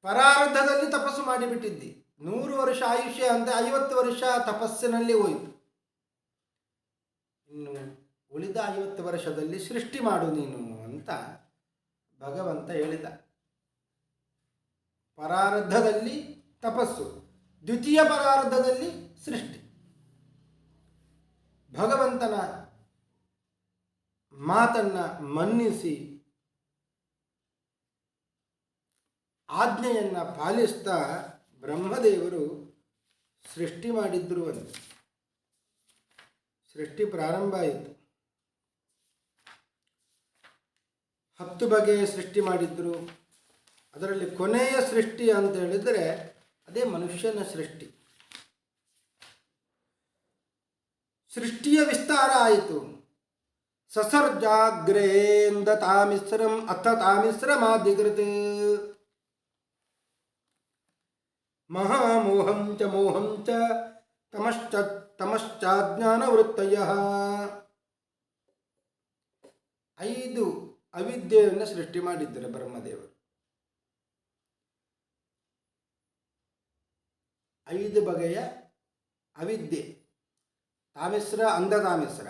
ಪರಾರ್ಧದಲ್ಲಿ ತಪಸ್ಸು ಮಾಡಿಬಿಟ್ಟಿದ್ದಿ. 100 ವರ್ಷ ಆಯುಷ್ಯ ಅಂತ 50 ವರ್ಷ ತಪಸ್ಸಿನಲ್ಲಿ ಹೋಯಿತು. ಇನ್ನು ಉಳಿದ 50 ವರ್ಷದಲ್ಲಿ ಸೃಷ್ಟಿ ಮಾಡು ನೀನು ಅಂತ ಭಗವಂತ ಹೇಳಿದ. ಪರಾರ್ಧದಲ್ಲಿ ತಪಸ್ಸು, ದ್ವಿತೀಯ ಪರಾರ್ಧದಲ್ಲಿ ಸೃಷ್ಟಿ. ಭಗವಂತನ ಮಾತನ್ನ ಮನ್ನಿಸಿ ಆಜ್ಞೆಯನ್ನು ಪಾಲಿಸ್ತಾ ಬ್ರಹ್ಮದೇವರು ಸೃಷ್ಟಿ ಮಾಡಿದ್ರು ಅಂತ. ಸೃಷ್ಟಿ ಪ್ರಾರಂಭ ಆಯಿತು. 10 ಬಗೆಯ ಸೃಷ್ಟಿ ಮಾಡಿದ್ರು. ಅದರಲ್ಲಿ ಕೊನೆಯ ಸೃಷ್ಟಿ ಅಂತ ಹೇಳಿದರೆ ಅದೇ ಮನುಷ್ಯನ ಸೃಷ್ಟಿ. ಸೃಷ್ಟಿಯ ವಿಸ್ತಾರ ಆಯಿತು. ಸಸರ್ಜಾಗ್ರೇಂದ ತಾಮಿಶ್ರಂ ಅಥ ತಾಮಿಶ್ರಮಾಧಿಕೃತ್ ಮಹಾಮೋಹಂ ಚ ಮೋಹಂ ಚ ತಮಶ್ಚಾಜ್ಞಾನವೃತ್ತಯಃ. 5 ಅವಿದ್ಯೆಯನ್ನು ಸೃಷ್ಟಿ ಮಾಡಿದ್ದಾರೆ ಬ್ರಹ್ಮದೇವರು. 5 ಬಗೆಯ ಅವಿದ್ಯೆ. ತಾಮಿಸ್ರ, ಅಂಧತಾಮಿಸ್ರ,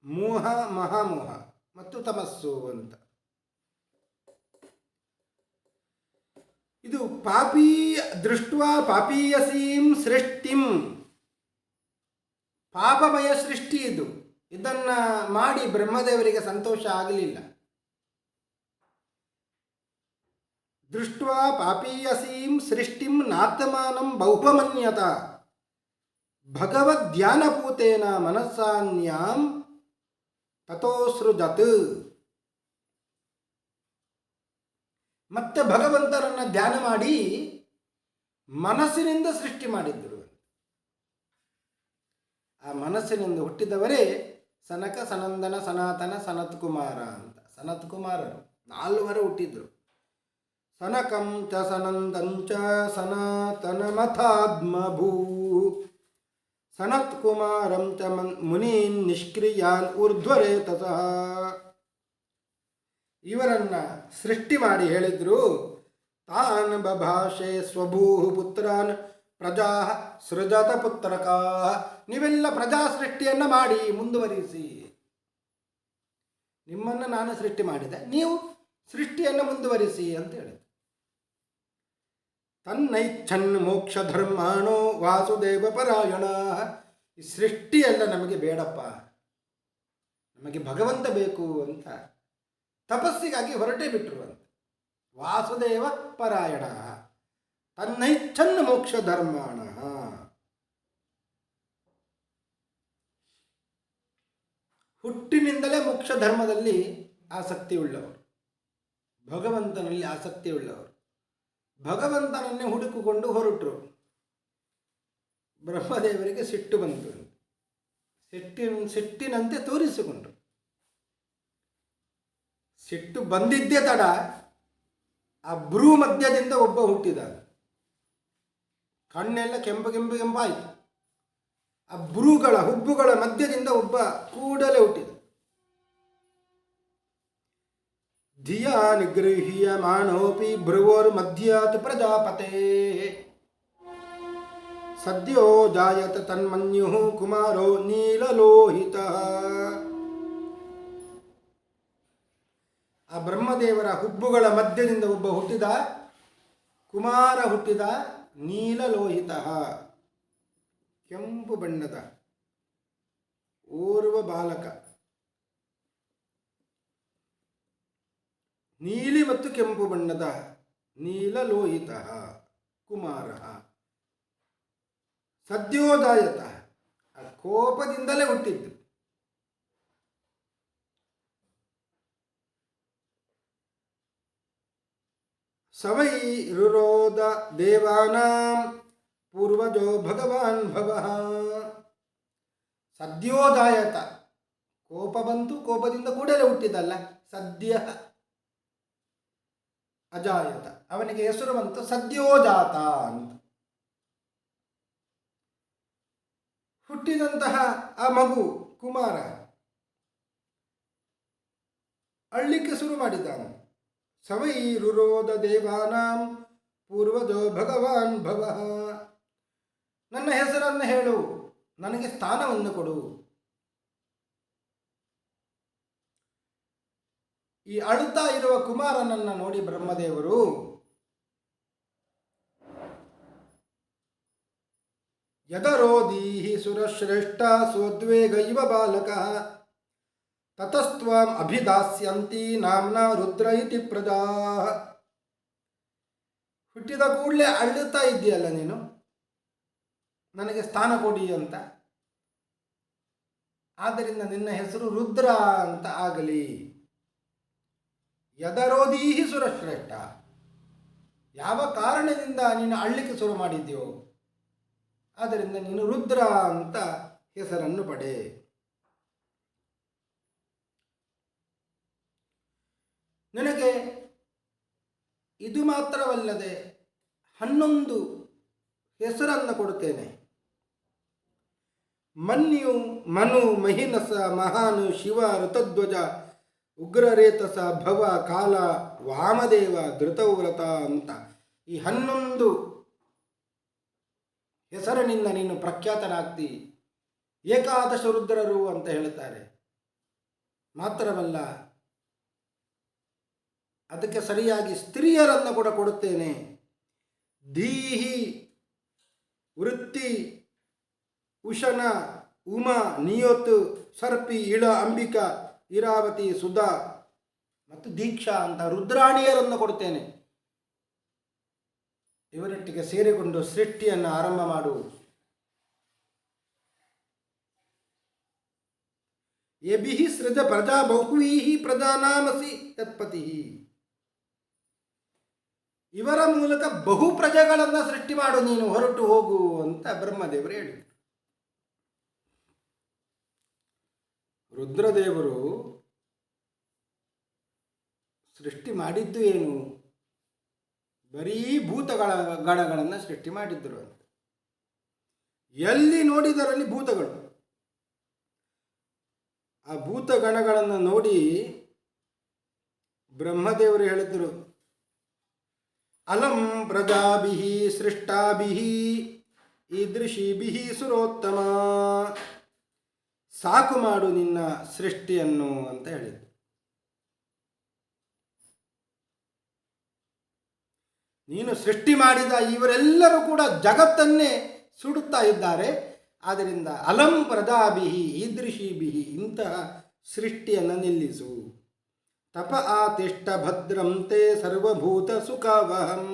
ಮೋಹ, ಮಹಾಮೋಹ ಮತ್ತು ತಮಸ್ಸು ಅಂತ. ಇದು ಪಾಪೀ ದೃಷ್ಟ್ವಾ ಪಾಪೀಯಸೀಂ ಸೃಷ್ಟಿಂ, ಪಾಪಮಯ ಸೃಷ್ಟಿ ಇದು. ಇದನ್ನ ಮಾಡಿ ಬ್ರಹ್ಮದೇವರಿಗೆ ಸಂತೋಷ ಆಗಲಿಲ್ಲ. ದೃಷ್ಟ್ವಾ ಪಾಪೀಯಸೀಂ ಸೃಷ್ಟಿಂ ನಾತ್ಮಾನಂ ಬಹುಪಮನ್ಯತ ಭಗವದ್ಧ್ಯಾನಪೂತೇನ ಮನಸ್ಸಾನ್ಯಾಂ ತಥೋಸೃಜತ್. ಮತ್ತೆ ಭಗವಂತನನ್ನು ಧ್ಯಾನ ಮಾಡಿ ಮನಸ್ಸಿನಿಂದ ಸೃಷ್ಟಿ ಮಾಡಿದ್ದರು. ಆ ಮನಸ್ಸಿನಿಂದ ಹುಟ್ಟಿದವರೇ ಸನಕ, ಸನಂದನ, ಸನಾತನ, ಸನತ್ ಕುಮಾರ ಅಂತ. ಸನತ್ ಕುಮಾರರು 4 ಹುಟ್ಟಿದ್ರು. ಸನಕಂ ಚ ಸನಂದಂಚ ಸನಾತನ ಮಥಾದ್ಮಭೂ ಸನತ್ ಕುಮಾರಂ ಚ ಮುನೀನ್ ನಿಷ್ಕ್ರಿಯಾನ್ ಊರ್ಧ್ವರೇತಸಃ. ಇವರನ್ನ ಸೃಷ್ಟಿ ಮಾಡಿ ಹೇಳಿದ್ರು, ತಾನ್ ಬಭಾಷೆ ಸ್ವಭೂ ಪುತ್ರಾನ್ ಪ್ರಜಾ ಸೃಜತ ಪುತ್ರಕಾ. ನೀವೆಲ್ಲ ಪ್ರಜಾ ಸೃಷ್ಟಿಯನ್ನು ಮಾಡಿ ಮುಂದುವರಿಸಿ. ನಿಮ್ಮನ್ನು ನಾನು ಸೃಷ್ಟಿ ಮಾಡಿದೆ, ನೀವು ಸೃಷ್ಟಿಯನ್ನು ಮುಂದುವರಿಸಿ ಅಂತ ಹೇಳಿದೆ. ತನ್ನೈಚ್ಛನ್ ಮೋಕ್ಷ ಧರ್ಮಾಣೋ ವಾಸುದೇವ ಪರಾಯಣ. ಈ ಸೃಷ್ಟಿಯೆಲ್ಲ ನಮಗೆ ಬೇಡಪ್ಪ, ನಮಗೆ ಭಗವಂತ ಬೇಕು ಅಂತ ತಪಸ್ಸಿಗಾಗಿ ಹೊರಟೇ ಬಿಟ್ಟರು ಅಂತ. ವಾಸುದೇವ ಪರಾಯಣ ತನ್ನೈಚ್ಛನ್ ಮೋಕ್ಷ ಧರ್ಮಾಣ. ಹುಟ್ಟಿನಿಂದಲೇ ಮೋಕ್ಷ ಧರ್ಮದಲ್ಲಿ ಆಸಕ್ತಿ ಉಳ್ಳವರು, ಭಗವಂತನಲ್ಲಿ ಆಸಕ್ತಿ ಉಳ್ಳವರು, ಭಗವಂತನನ್ನೇ ಹುಡುಕಿಕೊಂಡು ಹೊರಟರು. ಬ್ರಹ್ಮದೇವರಿಗೆ ಸಿಟ್ಟು ಬಂತು, ಸಿಟ್ಟಿನಂತೆ ತೋರಿಸಿಕೊಂಡ್ರು. ಸಿಟ್ಟು ಬಂದಿದ್ದೇ ತಡ, ಆ ಭ್ರೂ ಮಧ್ಯದಿಂದ ಒಬ್ಬ ಹುಟ್ಟಿದ. ಕಣ್ಣೆಲ್ಲ ಕೆಂಪಾಯಿತು. ಆ ಭ್ರೂಗಳ ಹುಬ್ಬುಗಳ ಮಧ್ಯದಿಂದ ಒಬ್ಬ ಕೂಡಲೇ ಹುಟ್ಟಿದ. ಧಿಯಾ ನಿಗೃಹ್ಯ ಮಾನೋಪಿ ಭ್ರುವೋರ್ ಮಧ್ಯಾತ್ ಪ್ರಜಾಪತೆ. ಸದ್ಯೋ ಜಾಯತ ತನ್ಮನ್ಯು ಕುಮಾರೋ ನೀಲಲೋಹಿತ. ಆ ಬ್ರಹ್ಮದೇವರ ಹುಬ್ಬುಗಳ ಮಧ್ಯದಿಂದ ಒಬ್ಬ ಹುಟ್ಟಿದ, ಕುಮಾರ ಹುಟ್ಟಿದ, ನೀಲಲೋಹಿತ ಕೆಂಪು ಬಣ್ಣದ ಓರ್ವ ಬಾಲಕ. ನೀಲಿ ಮತ್ತು ಕೆಂಪು ಬಣ್ಣದ ನೀಲಲೋಹಿತ ಕುಮಾರ. ಸದ್ಯೋದಾಯತ ಕೋಪದಿಂದಲೇ ಹುಟ್ಟಿದ್ದು. ಸವೈ ರುರೋಧ ದೇವಾನಾಂ ಪೂರ್ವಜೋ ಭಗವಾನ್ ಭವಃ. ಸದ್ಯೋದಾಯತ ಕೋಪ ಬಂತು, ಕೋಪದಿಂದ ಕೂಡಲೇ ಹುಟ್ಟಿದಲ್ಲ, ಸದ್ಯ ಅಜಾಯತ ಅವನಿಗೆ ಹೆಸರು ಬಂತು ಸದ್ಯೋಜಾತ ಅಂತ. ಹುಟ್ಟಿದಂತಹ ಆ ಮಗು ಕುಮಾರ ಅಳ್ಳಿಕ್ಕೆ ಶುರು ಮಾಡಿದ್ದಾನೆ. ಸವೈ ರುರೋಧ ದೇವಾನಾಂ ಪೂರ್ವಜೋ ಭಗವಾನ್ ಭವಃ. ನನ್ನ ಹೆಸರನ್ನು ಹೇಳು, ನನಗೆ ಸ್ಥಾನವನ್ನು ಕೊಡು. ಈ ಅಳುತ್ತಾ ಇರುವ ಕುಮಾರನನ್ನು ನೋಡಿ ಬ್ರಹ್ಮದೇವರು ಯದರೋಧೀಹಿ ಸುರಶ್ರೇಷ್ಠ ಸ್ವದ್ವೇಗ ಇವ ಬಾಲಕ ತತಸ್ತ್ವಾಂ ಅಭಿದಾಸ್ಯಂತಿ ನಾಮ್ನ ರುದ್ರ ಇತಿ ಪ್ರಜಾ. ಹುಟ್ಟಿದ ಕೂಡಲೇ ಅಳುತ್ತಾ ಇದ್ದೀಯಲ್ಲ ನೀನು, ನನಗೆ ಸ್ಥಾನ ಕೊಡಿ ಅಂತ. ಆದ್ದರಿಂದ ನಿನ್ನ ಹೆಸರು ರುದ್ರ ಅಂತ ಆಗಲಿ. ಯದರೋಧೀಹಿ ಸುರಶ್ರೇಷ್ಠ, ಯಾವ ಕಾರಣದಿಂದ ನೀನು ಅಳ್ಳಿಕ್ಕೆ ಶುರು ಮಾಡಿದ್ಯೋ ಆದ್ದರಿಂದ ನೀನು ರುದ್ರ ಅಂತ ಹೆಸರನ್ನು ಪಡೆ. ನಿನಗೆ ಇದು ಮಾತ್ರವಲ್ಲದೆ 11 ಹೆಸರನ್ನು ಕೊಡುತ್ತೇನೆ. ಮನ್ಯು, ಮನು, ಮಹಿನಸ, ಮಹಾನು, ಶಿವ, ಋತಧ್ವಜ, ಉಗ್ರರೇತಸ, ಭವ, ಕಾಲ, ವಾಮದೇವ, ಧೃತವ್ರತ ಅಂತ ಈ 11 ಹೆಸರಿನಿಂದ ನೀನು ಪ್ರಖ್ಯಾತನಾಗ್ತಿ. ಏಕಾದಶ ರುದ್ರರು ಅಂತ ಹೇಳುತ್ತಾರೆ. ಮಾತ್ರವಲ್ಲ, ಅದಕ್ಕೆ ಸರಿಯಾಗಿ ಸ್ತ್ರೀಯರನ್ನು ಕೂಡ ಕೊಡುತ್ತೇನೆ. ಧೀಹಿ, ವೃತ್ತಿ, ಉಶನ, ಉಮಾ, ನಿಯೋತ್, ಸರ್ಪಿ, ಇಳ, ಅಂಬಿಕಾ, ಇರಾವತಿ, ಸುಧಾ ಮತ್ತು ದೀಕ್ಷಾ ಅಂತ ರುದ್ರಾಣಿಯರನ್ನು ಕೊಡುತ್ತೇನೆ. ಇವರೊಟ್ಟಿಗೆ ಸೇರಿಕೊಂಡು ಸೃಷ್ಟಿಯನ್ನು ಆರಂಭ ಮಾಡು. ಎಬಿಹಿ ಸೃಜ ಪ್ರಜಾ ಬಹುವೀಹಿ ಪ್ರಜಾನಾಮಸಿ ತತ್ಪತಿ. ಇವರ ಮೂಲಕ ಬಹು ಪ್ರಜೆಗಳನ್ನು ಸೃಷ್ಟಿ ಮಾಡು, ನೀನು ಹೊರಟು ಹೋಗು ಅಂತ ಬ್ರಹ್ಮದೇವರು ಹೇಳಿದರು. ರುದ್ರದೇವರು ಸೃಷ್ಟಿ ಮಾಡಿದ್ದು ಏನು? ಬರೀ ಭೂತಗಳ ಗಣಗಳನ್ನು ಸೃಷ್ಟಿ ಮಾಡಿದ್ದರು ಅಂತ. ಎಲ್ಲಿ ನೋಡಿದರಲ್ಲಿ ಭೂತಗಳು. ಆ ಭೂತಗಣಗಳನ್ನು ನೋಡಿ ಬ್ರಹ್ಮದೇವರು ಹೇಳಿದರು, ಅಲಂ ಪ್ರಜಾಭಿಃ ಸೃಷ್ಟಾಭಿಃ ಈದೃಶಿಭಿಃ ಸುರೋತ್ತಮ. ಸಾಕು ಮಾಡು ನಿನ್ನ ಸೃಷ್ಟಿಯನ್ನು ಅಂತ ಹೇಳಿದರು. ನೀನು ಸೃಷ್ಟಿ ಮಾಡಿದ ಇವರೆಲ್ಲರೂ ಕೂಡ ಜಗತ್ತನ್ನೇ ಸುಡುತ್ತಾ ಇದ್ದಾರೆ. ಆದ್ದರಿಂದ ಅಲಂ ಪ್ರಜಾಭಿಃ ಈದೃಶಿಭಿಃ, ಇಂತಹ ಸೃಷ್ಟಿಯನ್ನು ನಿಲ್ಲಿಸು. ತಪ ಆತಿಷ್ಠ ಭದ್ರಂತೆ ಸರ್ವಭೂತ ಸುಖವಹಂ.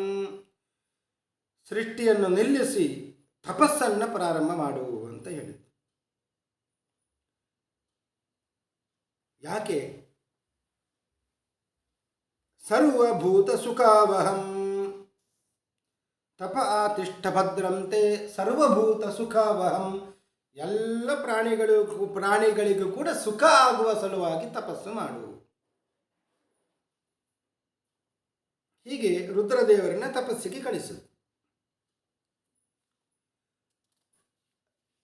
ಸೃಷ್ಟಿಯನ್ನು ನಿಲ್ಲಿಸಿ ತಪಸ್ಸನ್ನು ಪ್ರಾರಂಭ ಮಾಡು ಅಂತ ಹೇಳಿದ್ರು. ಯಾಕೆ? ಸರ್ವಭೂತ ಸುಖವಹಂ. ತಪ ಆತಿಷ್ಠ ಭದ್ರಂತೆ ಸರ್ವಭೂತ ಸುಖವಹಂ. ಎಲ್ಲ ಪ್ರಾಣಿಗಳಿಗೂ ಕೂಡ ಸುಖ ಆಗುವ ಸಲುವಾಗಿ ತಪಸ್ಸು ಮಾಡು. ಹೀಗೆ ರುದ್ರದೇವರನ್ನ ತಪಸ್ಸಿಗೆ ಕಳಿಸು.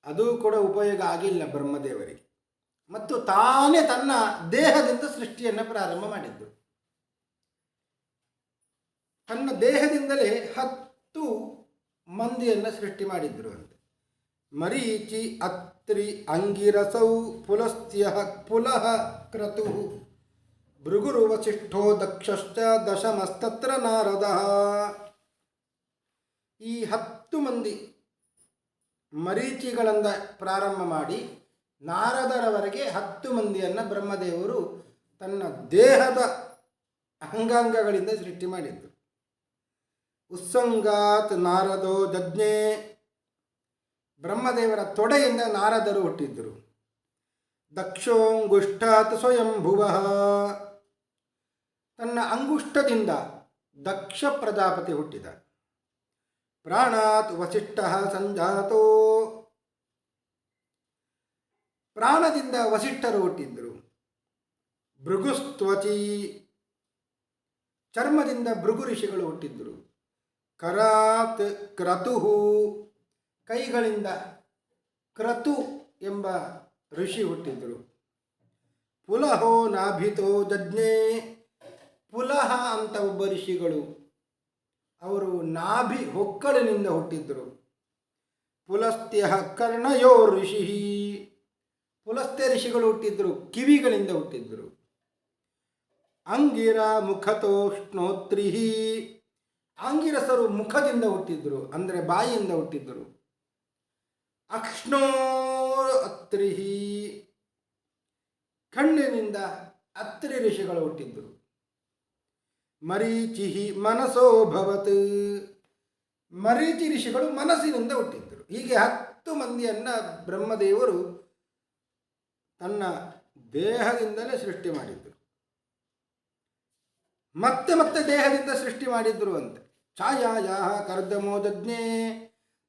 ಅದು ಕೂಡ ಉಪಯೋಗ ಆಗಿಲ್ಲ ಬ್ರಹ್ಮದೇವರಿಗೆ. ಮತ್ತು ತಾನೇ ತನ್ನ ದೇಹದಿಂದ ಸೃಷ್ಟಿಯನ್ನು ಪ್ರಾರಂಭ ಮಾಡಿದ್ದು. ತನ್ನ ದೇಹದಿಂದಲೇ 10 ಮಂದಿಯನ್ನು ಸೃಷ್ಟಿ ಮಾಡಿದ್ರು ಅಂತ. ಮರೀಚಿ ಅತ್ರಿ ಅಂಗಿರಸೌ ಪುಲಸ್ತ್ಯ ಪುಲಹ ಕ್ರತು ಭೃಗುರು ವಸಿಷ್ಠೋ ದಕ್ಷಶ್ಚ ದಶಮಸ್ತತ್ರ ನಾರದ. ಈ 10 ಮಂದಿ ಮರೀಚಿಗಳಿಂದ ಪ್ರಾರಂಭ ಮಾಡಿ ನಾರದರವರೆಗೆ 10 ಮಂದಿಯನ್ನು ಬ್ರಹ್ಮದೇವರು ತನ್ನ ದೇಹದ ಅಂಗಾಂಗಗಳಿಂದ ಸೃಷ್ಟಿ ಮಾಡಿದ್ದು. ಉತ್ಸಂಗಾತ್ ನಾರದೋ ಜಜ್ಞೆ. ಬ್ರಹ್ಮದೇವರ ತೊಡೆಯಿಂದ ನಾರದರು ಹುಟ್ಟಿದ್ದರು. ದಕ್ಷೋಂಗುಷ್ಠಾತ್ ಸ್ವಯಂಭುವ. ತನ್ನ ಅಂಗುಷ್ಟದಿಂದ ದಕ್ಷ ಪ್ರಜಾಪತಿ ಹುಟ್ಟಿದ. ಪ್ರಾಣಾತ್ ವಸಿಷ್ಠ ಸಂಜಾತೋ. ಪ್ರಾಣದಿಂದ ವಸಿಷ್ಠರು ಹುಟ್ಟಿದ್ದರು. ಭೃಗುಸ್ತ್ವಚಿ. ಚರ್ಮದಿಂದ ಭೃಗು ಋಷಿಗಳು ಹುಟ್ಟಿದ್ದರು. ಕರಾತ್ ಕ್ರತು. ಕೈಗಳಿಂದ ಕ್ರತು ಎಂಬ ಋಷಿ ಹುಟ್ಟಿದ್ದರು. ಪುಲಹೋ ನಾಭಿತೋ ಜಜ್ಞೆ. ಪುಲಹ ಅಂತ ಒಬ್ಬ ಋಷಿಗಳು, ಅವರು ನಾಭಿ ಹೊಕ್ಕಳಿನಿಂದ ಹುಟ್ಟಿದ್ದರು. ಪುಲಸ್ತ್ಯ ಕರ್ಣಯೋ ಋಷಿ. ಪುಲಸ್ತ್ಯ ಋಷಿಗಳು ಹುಟ್ಟಿದ್ದರು, ಕಿವಿಗಳಿಂದ ಹುಟ್ಟಿದ್ದರು. ಅಂಗಿರ ಮುಖತೋಷ್ಣೋತ್ರಿ. ಆಂಗಿರಸರು ಮುಖದಿಂದ ಹುಟ್ಟಿದ್ದರು, ಅಂದರೆ ಬಾಯಿಯಿಂದ ಹುಟ್ಟಿದ್ದರು. ಅಕ್ಷ್ಣೋ ಅತ್ರಿಹಿ. ಕಣ್ಣಿನಿಂದ ಅತ್ರಿ ಋಷಿಗಳು ಹುಟ್ಟಿದ್ದರು. ಮರೀಚಿಹಿ ಮನಸೋ ಭವತ್. ಮರೀಚಿ ಋಷಿಗಳು ಮನಸ್ಸಿನಿಂದ ಹುಟ್ಟಿದ್ದರು. ಹೀಗೆ 10 ಮಂದಿಯನ್ನು ಬ್ರಹ್ಮದೇವರು ತನ್ನ ದೇಹದಿಂದಲೇ ಸೃಷ್ಟಿ ಮಾಡಿದ್ದರು. ಮತ್ತೆ ಮತ್ತೆ ದೇಹದಿಂದ ಸೃಷ್ಟಿ ಮಾಡಿದ್ರು ಅಂತೆ. ಛಾಯಾಯಾ ಕರ್ದಮೋ ಜಜ್ಞೆ.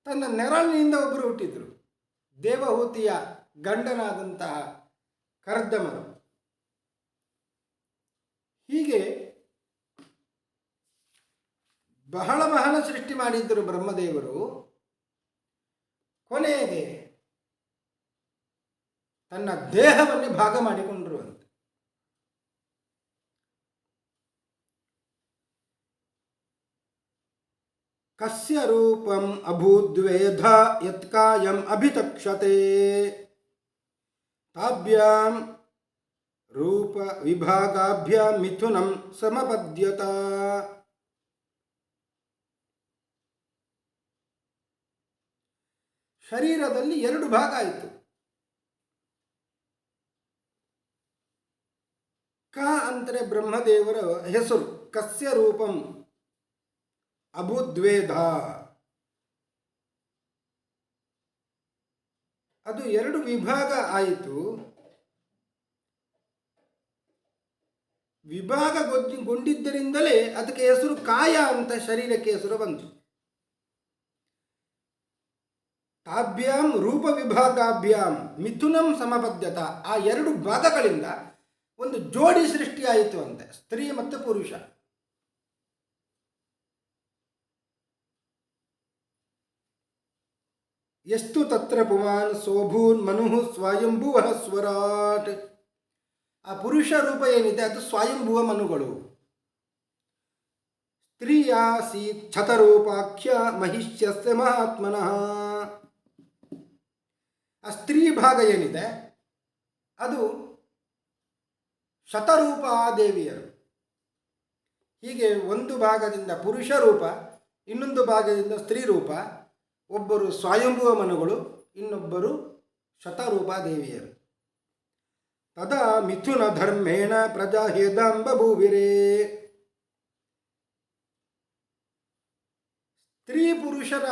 ತನ್ನ ನೆರಳಿನಿಂದ ಒಬ್ಬರು ಹುಟ್ಟಿದ್ರು, ದೇವಹೂತಿಯ ಗಂಡನಾದಂತಹ ಕರ್ದಮರು. ಹೀಗೆ ಬಹಳ ಸೃಷ್ಟಿ ಮಾಡಿದ್ದರು ಬ್ರಹ್ಮದೇವರು. ಕೊನೆಗೆ ತನ್ನ ದೇಹವನ್ನೇ ಭಾಗ ಮಾಡಿಕೊಂಡರು ಅಂತ. ಕಸ್ಯ ರೂಪಂ ಅಭೂದ್ವೇಧ ಯತ್ಕಾಯಂ ಅಭಿತಕ್ಷತೆ. ತಾಭ್ಯಾಂ ರೂಪ ವಿಭಾಗಾಭ್ಯಾಂ ಮಿಥುನಂ ಸಮಪದ್ಯತ. ಶರೀರದಲ್ಲಿ 2 ಭಾಗ ಆಯಿತು. ಕ ಅಂದರೆ ಬ್ರಹ್ಮದೇವರ ಹೆಸರು. ಕಸ್ಯ ರೂಪಂ ಅಭೂದ್ವೇಧ. ಅದು 2 ವಿಭಾಗ ಆಯಿತು. ವಿಭಾಗಗೊಂಡಿದ್ದರಿಂದಲೇ ಅದಕ್ಕೆ ಹೆಸರು ಕಾಯ ಅಂತ ಶರೀರಕ್ಕೆ ಹೆಸರು ಬಂತು. ತಾಭ್ಯಾಂ ರೂಪ ವಿಭಾಗಾಭ್ಯಾಂ ಮಿಥುನಂ ಸಮಬದ್ಧತ. ಆ 2 ಭಾಗಗಳಿಂದ ಒಂದು ಜೋಡಿ ಸೃಷ್ಟಿಯಾಯಿತು ಅಂತೆ, ಸ್ತ್ರೀ ಮತ್ತು ಪುರುಷ. ಎಷ್ಟು ತತ್ರ ಪುಮಾನ್ ಸೋಭೂನ್ ಮನು ಸ್ವಯಂಭುವ ಸ್ವರಾಟ್. ಆ ಪುರುಷ ರೂಪ ಏನಿದೆ ಅದು ಸ್ವಯಂಭುವ ಮನುಗಳು. ಸ್ತ್ರೀಯಾಸೀತ್ ಛತರೂಪಾಖ್ಯ ಮಹಿಷ್ಯಸ್ಯ ಮಹಾತ್ಮನಃ. ಆ ಸ್ತ್ರೀ ಭಾಗ ಏನಿದೆ ಅದು ಶತರೂಪ ದೇವಿಯರು. ಹೀಗೆ ಒಂದು ಭಾಗದಿಂದ ಪುರುಷ ರೂಪ, ಇನ್ನೊಂದು ಭಾಗದಿಂದ ಸ್ತ್ರೀ ರೂಪ. ಒಬ್ಬರು ಸ್ವಯಂಭುವ ಮನುಗಳು, ಇನ್ನೊಬ್ಬರು ಶತರೂಪ ದೇವಿಯರು. ತದಾ ಮಿಥುನ ಧರ್ಮೇಣ ಪ್ರಜಾ ಹೇದಾಂಬಭೂವಿರೇ. ಸ್ತ್ರೀ ಪುರುಷರ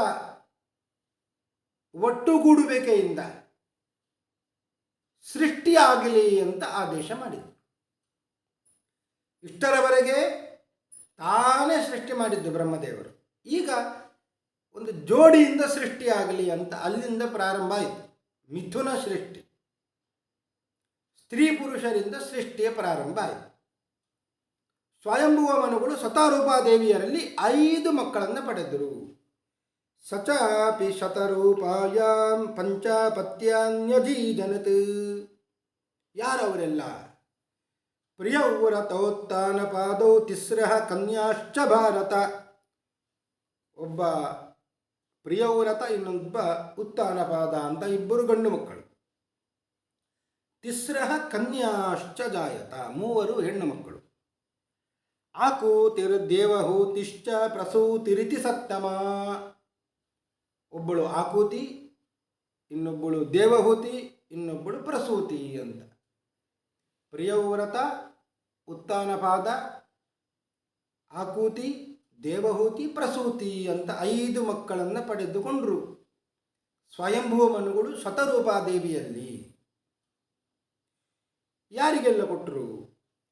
ಒಟ್ಟುಗೂಡುವಿಕೆಯಿಂದ ಸೃಷ್ಟಿಯಾಗಲಿ ಅಂತ ಆದೇಶ ಮಾಡಿದರು. ಇಷ್ಟರವರೆಗೆ ತಾನೇ ಸೃಷ್ಟಿ ಮಾಡಿದ್ದು ಬ್ರಹ್ಮದೇವರು. ಈಗ ಒಂದು ಜೋಡಿಯಿಂದ ಸೃಷ್ಟಿಯಾಗಲಿ ಅಂತ ಅಲ್ಲಿಂದ ಪ್ರಾರಂಭ ಆಯಿತು ಮಿಥುನ ಸೃಷ್ಟಿ. ಸ್ತ್ರೀ ಪುರುಷರಿಂದ ಸೃಷ್ಟಿಯ ಪ್ರಾರಂಭ ಆಯಿತು. ಸ್ವಯಂಭುವ ಮನುಗಳು ಶತರೂಪಾದೇವಿಯರಲ್ಲಿ 5 ಮಕ್ಕಳನ್ನು ಪಡೆದರು. ಸಚಾಪಿ ಶತರೂಪಾಯಾಂ ಪಂಚಪತ್ಯಾನ್ಯಜೀಜನತ್. ಯಾರವರೆಲ್ಲ? ಪ್ರಿಯವ್ರತೋತ್ಥಾನಪಾದೌ ತಿಸ್ರಃ ಕನ್ಯಾಶ್ಚ ಭಾರತ. ಒಬ್ಬ ಪ್ರಿಯವ್ರತ, ಇನ್ನೊಬ್ಬ ಉತ್ಥಾನಪಾದ ಅಂತ 2 ಗಂಡು ಮಕ್ಕಳು. ತಿಸ್ರಃ ಕನ್ಯಾಶ್ಚ ಜಾಯತ, 3 ಹೆಣ್ಣು ಮಕ್ಕಳು. ಆಕೂತಿರ್ ದೇವಹೂತಿಶ್ಚ ಪ್ರಸೂತಿರಿತಿ ಸತ್ತಮ. ಒಬ್ಬಳು ಆಕೂತಿ, ಇನ್ನೊಬ್ಬಳು ದೇವಹೂತಿ, ಇನ್ನೊಬ್ಬಳು ಪ್ರಸೂತಿ ಅಂತ. ಪ್ರಿಯವ್ರತ, ಉತ್ಥಾನಪಾದ, ಆಕೂತಿ, ದೇವಹೂತಿ, ಪ್ರಸೂತಿ ಅಂತ 5 ಮಕ್ಕಳನ್ನು ಪಡೆದುಕೊಂಡರು ಸ್ವಯಂಭುವ ಮನುಗಳು ಶತರೂಪಾದೇವಿಯಲ್ಲಿ. ಯಾರಿಗೆಲ್ಲ ಕೊಟ್ಟರು?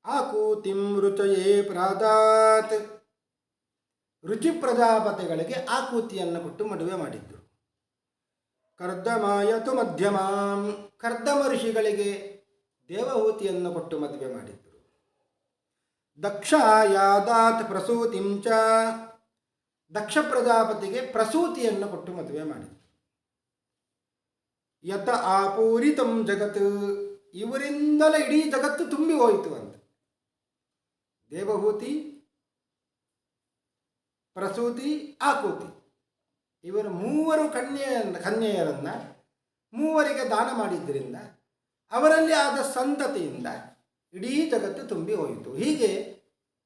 ಆಕೂತಿಂ ರುಚಯೇ ಪ್ರಾದಾತ್. ರುಚಿ ಪ್ರಜಾಪತಿಗಳಿಗೆ ಆಕೂತಿಯನ್ನು ಕೊಟ್ಟು ಮದುವೆ ಮಾಡಿದ್ರು. ಕರ್ದಮಾಯತು ಮಧ್ಯಮಾಂ. ಕರ್ದಮ ಋಷಿಗಳಿಗೆ ದೇವಹೂತಿಯನ್ನು ಕೊಟ್ಟು ಮದುವೆ ಮಾಡಿದ್ರು. ದಕ್ಷ ಯಾದಾತ್ ಪ್ರಸೂತಿಂಚ. ದಕ್ಷ ಪ್ರಜಾಪತಿಗೆ ಪ್ರಸೂತಿಯನ್ನು ಕೊಟ್ಟು ಮದುವೆ ಮಾಡಿದ್ರು. ಯತ ಆಪೂರಿತಂ ಜಗತ್. ಇವರಿಂದಲೇ ಇಡೀ ಜಗತ್ತು ತುಂಬಿ ಹೋಯಿತು ಅಂತ. ದೇವಹೂತಿ, ಪ್ರಸೂತಿ, ಆಕೂತಿ ಇವರು 3 ಕನ್ಯೆಯರನ್ನು 3ರಿಗೆ ದಾನ ಮಾಡಿದ್ದರಿಂದ ಅವರಲ್ಲಿ ಆದ ಸಂತತಿಯಿಂದ ಇಡೀ ಜಗತ್ತು ತುಂಬಿ ಹೋಯಿತು. ಹೀಗೆ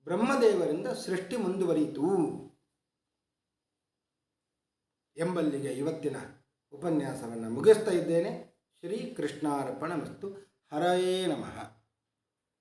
ಬ್ರಹ್ಮದೇವರಿಂದ ಸೃಷ್ಟಿ ಮುಂದುವರಿಯಿತು ಎಂಬಲ್ಲಿಗೆ ಇವತ್ತಿನ ಉಪನ್ಯಾಸವನ್ನು ಮುಗಿಸ್ತಾ ಇದ್ದೇನೆ. ಶ್ರೀ ಕೃಷ್ಣಾರ್ಪಣಮಸ್ತು. ಹರಯೇ ನಮಃ.